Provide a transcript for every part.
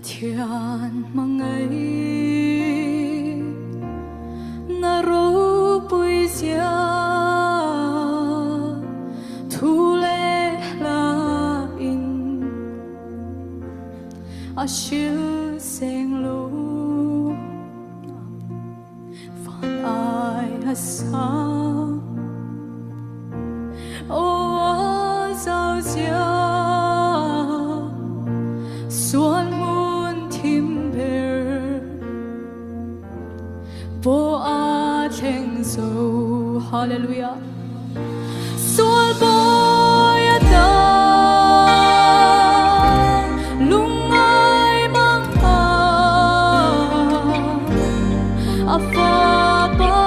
thiên mà ngày na rô bùi gia thu lê la in a siêu sen lô phản ai ha sa ô giao gia xuân Bo a theng so hallelujah Sol boy a da lungai mang ka a fa ba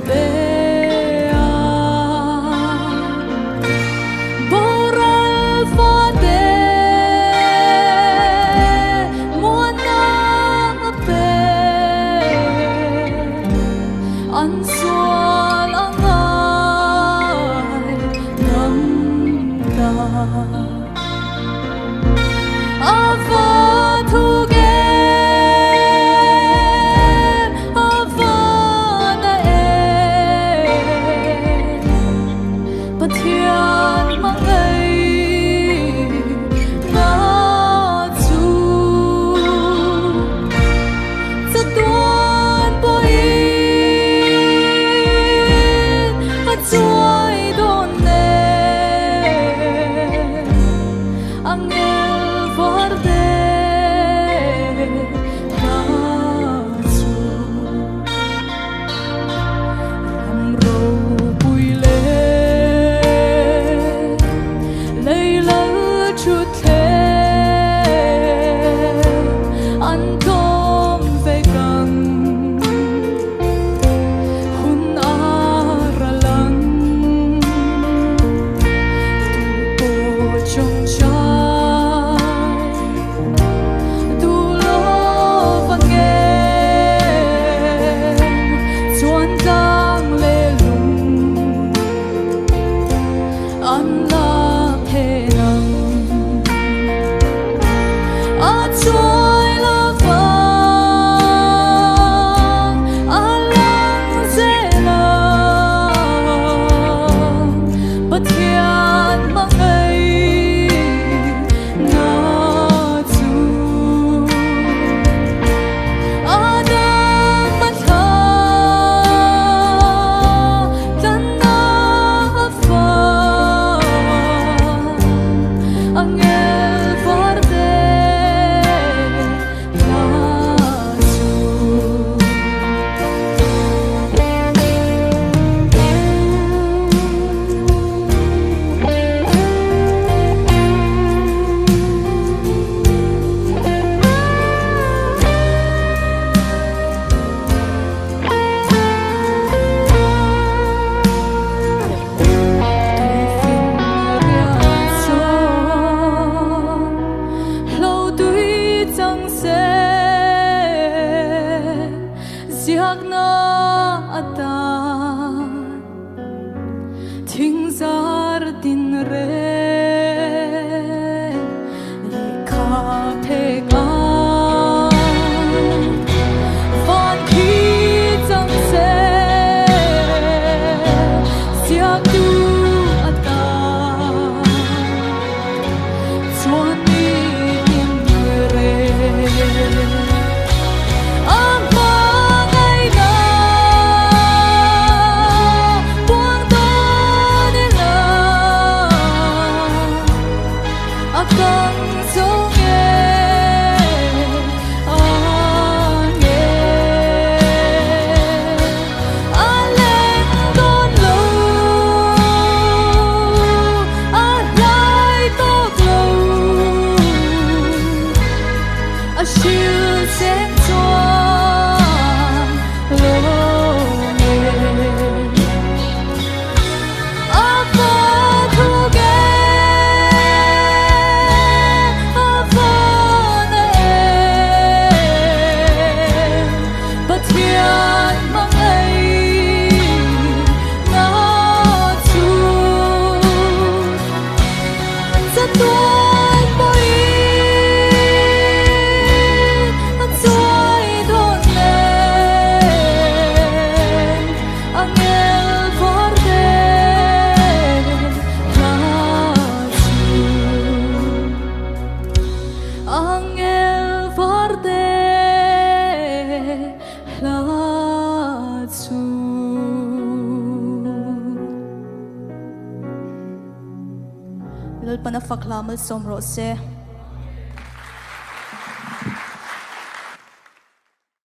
be a boral fa de an xuân angai ngắm ta ava thu gen ava na e bất thiên mang ngày ngã chu rất tuôn bồi chuối đôn nè lul pana fakla mal somro se